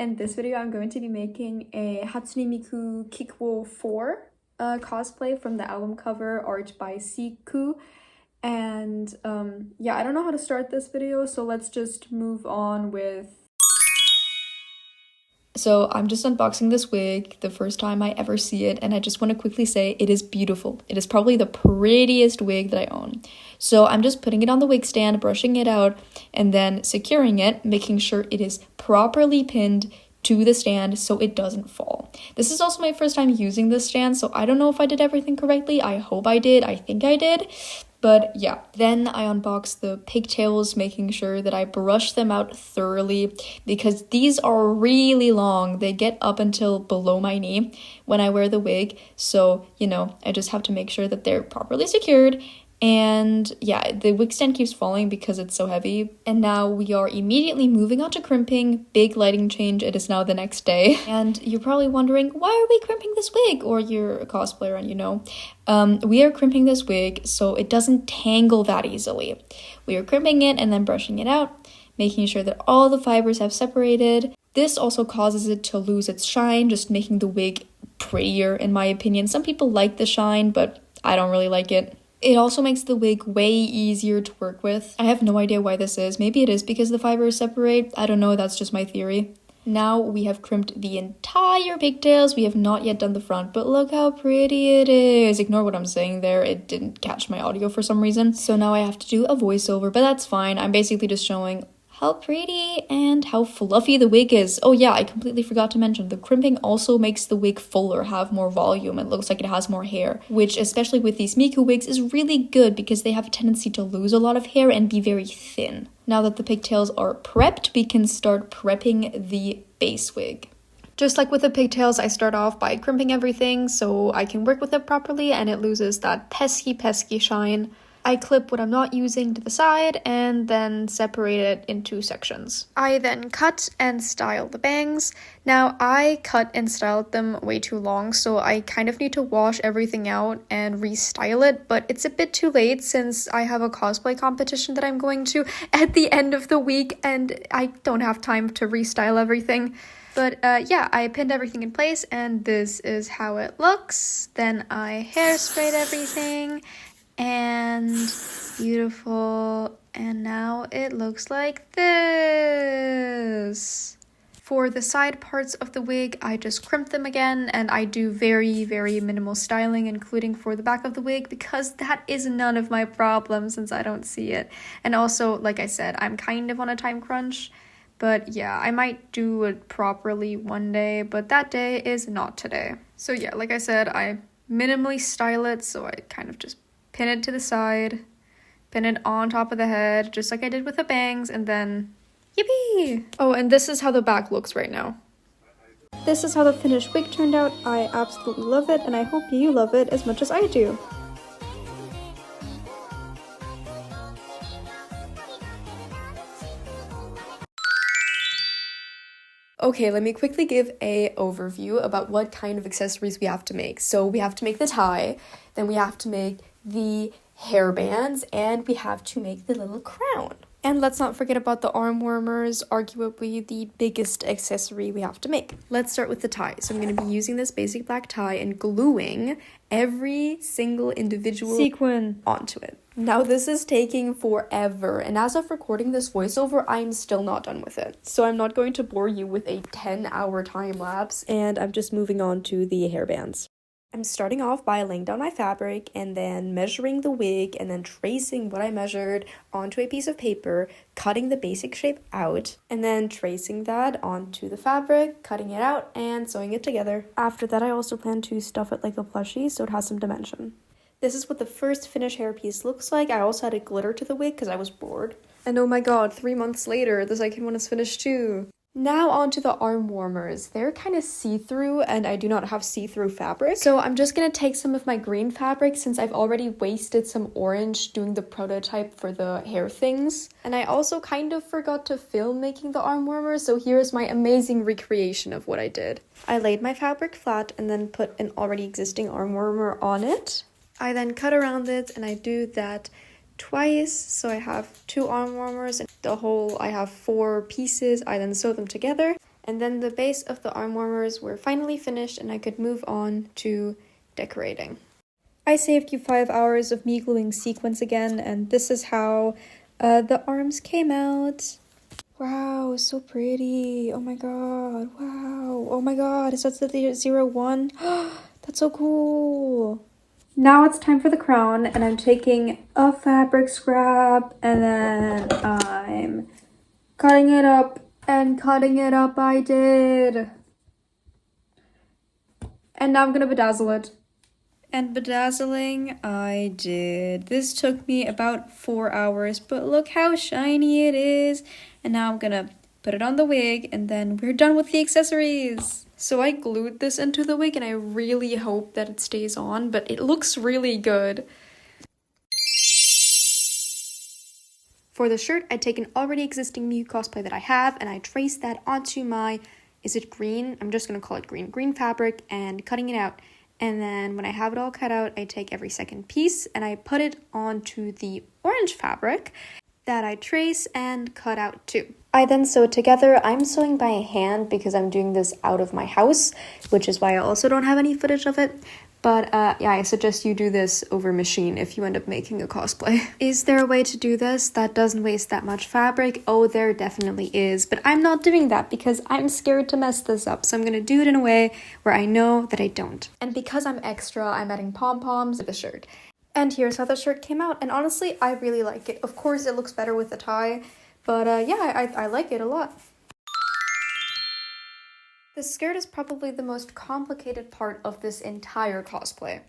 In this video, I'm going to be making a Hatsune Miku Kikuo 4 cosplay from the album cover art by Siku. And yeah, I don't know how to start this video, so let's just move on with... So I'm just unboxing this wig, the first time I ever see it, and I just want to quickly say it is beautiful. It is probably the prettiest wig that I own. So I'm just putting it on the wig stand, brushing it out, and then securing it, making sure it is properly pinned to the stand so it doesn't fall. This is also my first time using this stand, so I don't know if I did everything correctly. I hope I did. I think I did. But yeah, then I unboxed the pigtails, making sure that I brush them out thoroughly because these are really long. They get up until below my knee when I wear the wig. So, you know, I just have to make sure that they're properly secured. And yeah, the wig stand keeps falling because it's so heavy. And now we are immediately moving on to crimping. Big lighting change. It is now the next day. And you're probably wondering, why are we crimping this wig? Or you're a cosplayer and you know. We are crimping this wig so it doesn't tangle that easily. We are crimping it and then brushing it out, making sure that all the fibers have separated. This also causes it to lose its shine, just making the wig prettier in my opinion. Some people like the shine, but I don't really like it. It also makes the wig way easier to work with. I have no idea why this is. Maybe it is because the fibers separate. I don't know, that's just my theory. Now we have crimped the entire pigtails. We have not yet done the front, but look how pretty it is. Ignore what I'm saying there. It didn't catch my audio for some reason. So now I have to do a voiceover, but that's fine. I'm basically just showing how pretty and how fluffy the wig is. Oh yeah, I completely forgot to mention, the crimping also makes the wig fuller, have more volume. It looks like it has more hair, which especially with these Miku wigs is really good because they have a tendency to lose a lot of hair and be very thin. Now that the pigtails are prepped, we can start prepping the base wig. Just like with the pigtails, I start off by crimping everything so I can work with it properly and it loses that pesky shine. I clip what I'm not using to the side and then separate it into sections. I then cut and style the bangs. Now I cut and styled them way too long, so I kind of need to wash everything out and restyle it, but it's a bit too late since I have a cosplay competition that I'm going to at the end of the week and I don't have time to restyle everything. But yeah, I pinned everything in place and this is how it looks. Then I hairsprayed everything. And beautiful, and now it looks like this. For the side parts of the wig, I just crimp them again, and I do very minimal styling, including for the back of the wig, because that is none of my problem since I don't see it. And also, like I said, I'm kind of on a time crunch, but yeah, I might do it properly one day, but that day is not today. So yeah, like I said, I minimally style it, so I kind of just pin it to the side, pin it on top of the head, just like I did with the bangs, and then yippee! Oh, and this is how the back looks right now. This is how the finished wig turned out. I absolutely love it, and I hope you love it as much as I do. Okay, let me quickly give an overview about what kind of accessories we have to make. So we have to make the tie, then we have to make the hairbands, and we have to make the little crown. And let's not forget about the arm warmers, arguably the biggest accessory we have to make. Let's start with the tie. So I'm going to be using this basic black tie and gluing every single individual sequin onto it. Now this is taking forever, and as of recording this voiceover, I'm still not done with it. So I'm not going to bore you with a 10-hour time lapse, and I'm just moving on to the hairbands. I'm starting off by laying down my fabric and then measuring the wig and then tracing what I measured onto a piece of paper, cutting the basic shape out, and then tracing that onto the fabric, cutting it out, and sewing it together. After that, I also plan to stuff it like a plushie so it has some dimension. This is what the first finished hairpiece looks like. I also added glitter to the wig because I was bored. And oh my god, 3 months later, the second one is finished too. Now onto the arm warmers. They're kind of see-through and I do not have see-through fabric. So I'm just going to take some of my green fabric since I've already wasted some orange doing the prototype for the hair things. And I also kind of forgot to film making the arm warmers, so here's my amazing recreation of what I did. I laid my fabric flat and then put an already existing arm warmer on it. I then cut around it and I do that twice, so I have 2 arm warmers and the whole I have 4 pieces. I then sew them together And then the base of the arm warmers were finally finished and I could move on to decorating. I saved you 5 hours of me gluing sequins again, and this is how the arms came out. Wow, so pretty. Oh my god, wow. Oh my god, is that the 01? That's so cool. Now it's time for the crown, and I'm taking a fabric scrap, and then I'm cutting it up, and cutting it up I did. And now I'm gonna bedazzle it. And bedazzling I did. This took me about 4 hours, but look how shiny it is. And now I'm gonna put it on the wig, and then we're done with the accessories. So I glued this into the wig, and I really hope that it stays on, but it looks really good. For the shirt, I take an already existing Miku cosplay that I have, and I trace that onto my, is it green? I'm just gonna call it green fabric, and cutting it out. And then when I have it all cut out, I take every second piece and I put it onto the orange fabric that I trace and cut out too. I then sew it together. I'm sewing by hand because I'm doing this out of my house, which is why I also don't have any footage of it. But yeah, I suggest you do this over machine if you end up making a cosplay. Is there a way to do this that doesn't waste that much fabric? Oh, there definitely is, but I'm not doing that because I'm scared to mess this up. So I'm gonna do it in a way where I know that I don't. And because I'm extra, I'm adding pom-poms to the shirt. And here's how the shirt came out. And honestly, I really like it. Of course, it looks better with a tie, but yeah, I like it a lot. The skirt is probably the most complicated part of this entire cosplay.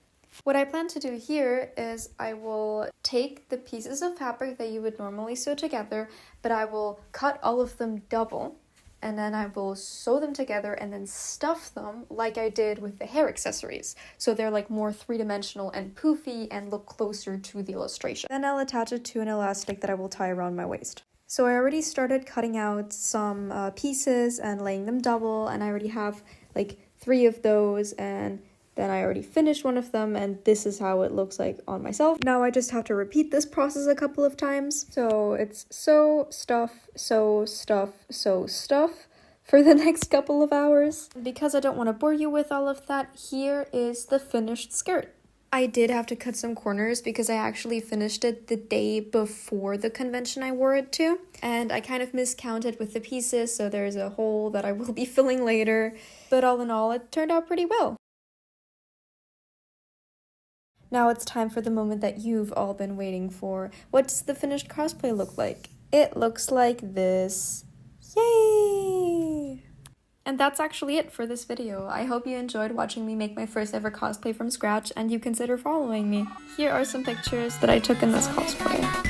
What I plan to do here is I will take the pieces of fabric that you would normally sew together, but I will cut all of them double, and then I will sew them together and then stuff them like I did with the hair accessories. So they're like more three-dimensional and poofy and look closer to the illustration. Then I'll attach it to an elastic that I will tie around my waist. So I already started cutting out some pieces and laying them double, and I already have like 3 of those, and then I already finished one of them, and this is how it looks like on myself. Now I just have to repeat this process a couple of times. So it's sew, stuff, sew, stuff, sew, stuff for the next couple of hours. Because I don't want to bore you with all of that, here is the finished skirt. I did have to cut some corners because I actually finished it the day before the convention I wore it to. And I kind of miscounted with the pieces, so there's a hole that I will be filling later. But all in all, it turned out pretty well. Now it's time for the moment that you've all been waiting for. What does the finished cosplay look like? It looks like this. Yay! And that's actually it for this video. I hope you enjoyed watching me make my first ever cosplay from scratch and you consider following me. Here are some pictures that I took in this cosplay.